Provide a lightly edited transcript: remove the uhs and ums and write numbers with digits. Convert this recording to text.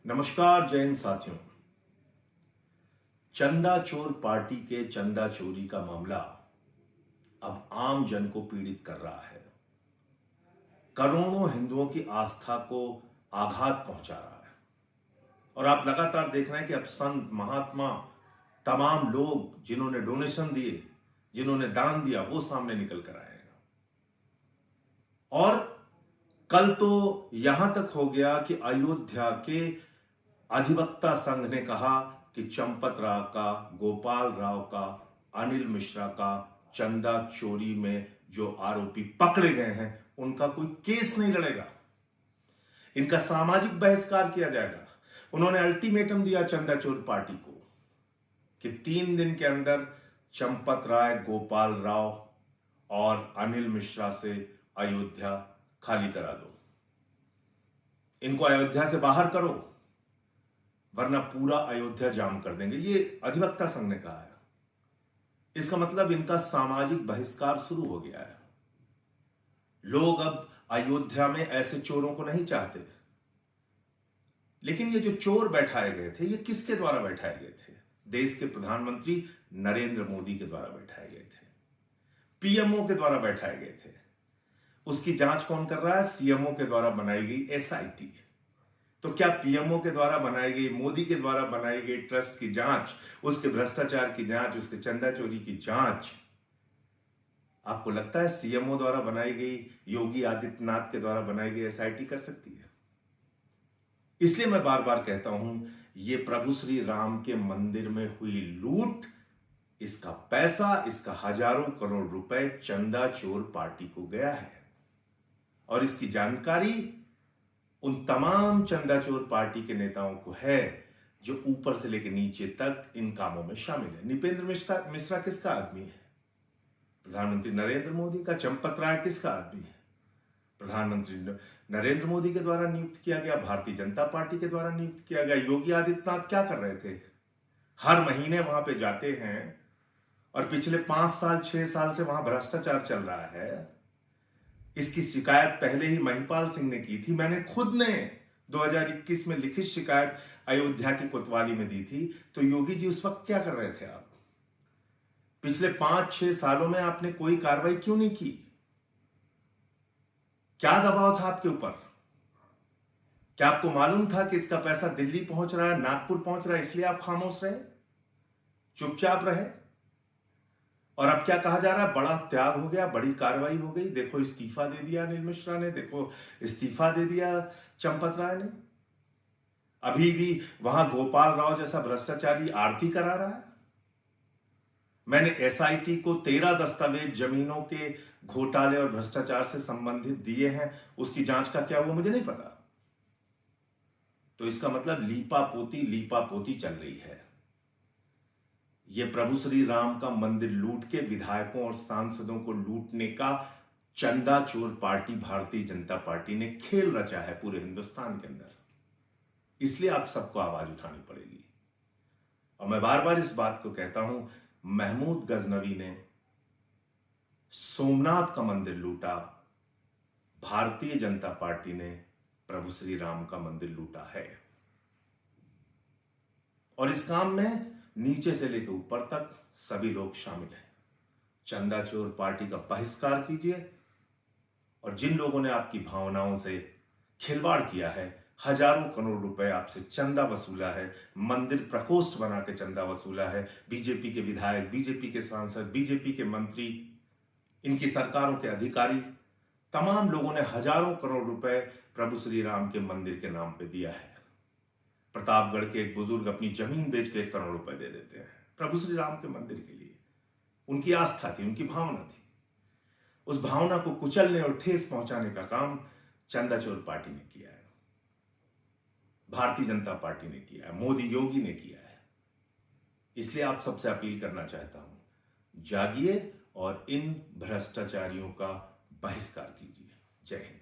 नमस्कार जैन साथियों। चंदा चोर पार्टी के चंदा चोरी का मामला अब आम जन को पीड़ित कर रहा है। करोड़ों हिंदुओं की आस्था को आघात पहुंचा रहा है और आप लगातार देख रहे हैं कि अब संत महात्मा तमाम लोग जिन्होंने डोनेशन दिए, जिन्होंने दान दिया, वो सामने निकल कर आए हैं। और कल तो यहां तक हो गया कि अयोध्या के अधिवक्ता संघ ने कहा कि चंपत राव का, गोपाल राव का, अनिल मिश्रा का चंदा चोरी में जो आरोपी पकड़े गए हैं उनका कोई केस नहीं लड़ेगा, इनका सामाजिक बहिष्कार किया जाएगा। उन्होंने अल्टीमेटम दिया चंदा चोर पार्टी को कि 3 दिन के अंदर चंपत राय, गोपाल राव और अनिल मिश्रा से अयोध्या खाली करा दो, इनको अयोध्या से बाहर करो, वरना पूरा अयोध्या जाम कर देंगे। ये अधिवक्ता संघ ने कहा है। इसका मतलब इनका सामाजिक बहिष्कार शुरू हो गया है। लोग अब अयोध्या में ऐसे चोरों को नहीं चाहते। लेकिन ये जो चोर बैठाए गए थे, ये किसके द्वारा बैठाए गए थे? देश के प्रधानमंत्री नरेंद्र मोदी के द्वारा बैठाए गए थे, पीएमओ के द्वारा बैठाए गए थे। उसकी जांच कौन कर रहा है? सीएमओ के द्वारा बनाई गई एसआईटी। तो क्या पीएमओ के द्वारा बनाई गई, मोदी के द्वारा बनाई गई ट्रस्ट की जांच, उसके भ्रष्टाचार की जांच, उसके चंदा चोरी की जांच, आपको लगता है सीएमओ द्वारा बनाई गई, योगी आदित्यनाथ के द्वारा बनाई गई एसआईटी कर सकती है? इसलिए मैं बार बार कहता हूं, यह प्रभु श्री राम के मंदिर में हुई लूट, इसका पैसा, इसका हजारों करोड़ रुपए चंदा चोर पार्टी को गया है। और इसकी जानकारी उन तमाम चंदा चोर पार्टी के नेताओं को है जो ऊपर से लेकर नीचे तक इन कामों में शामिल है। नृपेंद्र मिश्रा किसका आदमी है? प्रधानमंत्री नरेंद्र मोदी का। चंपत राय किसका आदमी है? प्रधानमंत्री नरेंद्र मोदी के द्वारा नियुक्त किया गया, भारतीय जनता पार्टी के द्वारा नियुक्त किया गया। योगी आदित्यनाथ क्या कर रहे थे? हर महीने वहां पे जाते हैं और पिछले 5 साल 6 साल से वहां भ्रष्टाचार चल रहा है। इसकी शिकायत पहले ही महिपाल सिंह ने की थी। मैंने खुद ने 2021 में लिखित शिकायत अयोध्या की कोतवाली में दी थी। तो योगी जी उस वक्त क्या कर रहे थे आप? पिछले 5-6 सालों में आपने कोई कार्रवाई क्यों नहीं की? क्या दबाव था आपके ऊपर? क्या आपको मालूम था कि इसका पैसा दिल्ली पहुंच रहा है, नागपुर पहुंच रहा है, इसलिए आप खामोश रहे, चुपचाप रहे? और अब क्या कहा जा रहा है? बड़ा त्याग हो गया, बड़ी कार्रवाई हो गई, देखो इस्तीफा दे दिया अनिल मिश्रा ने, देखो इस्तीफा दे दिया चंपत राय ने। अभी भी वहां गोपाल राव जैसा भ्रष्टाचारी आरती करा रहा है। मैंने एसआईटी को 13 दस्तावेज जमीनों के घोटाले और भ्रष्टाचार से संबंधित दिए हैं, उसकी जांच का क्या हुआ मुझे नहीं पता। तो इसका मतलब लीपा पोती चल रही है। यह प्रभु श्री राम का मंदिर लूट के विधायकों और सांसदों को लूटने का चंदा चोर पार्टी भारतीय जनता पार्टी ने खेल रचा है पूरे हिंदुस्तान के अंदर। इसलिए आप सबको आवाज उठानी पड़ेगी। और मैं बार बार इस बात को कहता हूं, महमूद गजनवी ने सोमनाथ का मंदिर लूटा, भारतीय जनता पार्टी ने प्रभु श्री राम का मंदिर लूटा है। और इस काम में नीचे से लेकर ऊपर तक सभी लोग शामिल हैं। चंदा चोर पार्टी का बहिष्कार कीजिए। और जिन लोगों ने आपकी भावनाओं से खिलवाड़ किया है, हजारों करोड़ रुपए आपसे चंदा वसूला है, मंदिर प्रकोष्ठ बना के चंदा वसूला है, बीजेपी के विधायक, बीजेपी के सांसद, बीजेपी के मंत्री, इनकी सरकारों के अधिकारी, तमाम लोगों ने हजारों करोड़ रुपए प्रभु श्री राम के मंदिर के नाम पे दिया है। प्रतापगढ़ के एक बुजुर्ग अपनी जमीन बेच के 1 करोड़ रुपए दे देते हैं प्रभु श्री राम के मंदिर के लिए। उनकी आस्था थी, उनकी भावना थी। उस भावना को कुचलने और ठेस पहुंचाने का काम चंदा चोर पार्टी ने किया है, भारतीय जनता पार्टी ने किया है, मोदी योगी ने किया है। इसलिए आप सबसे अपील करना चाहता हूं, जागिए और इन भ्रष्टाचारियों का बहिष्कार कीजिए। जय हिंद।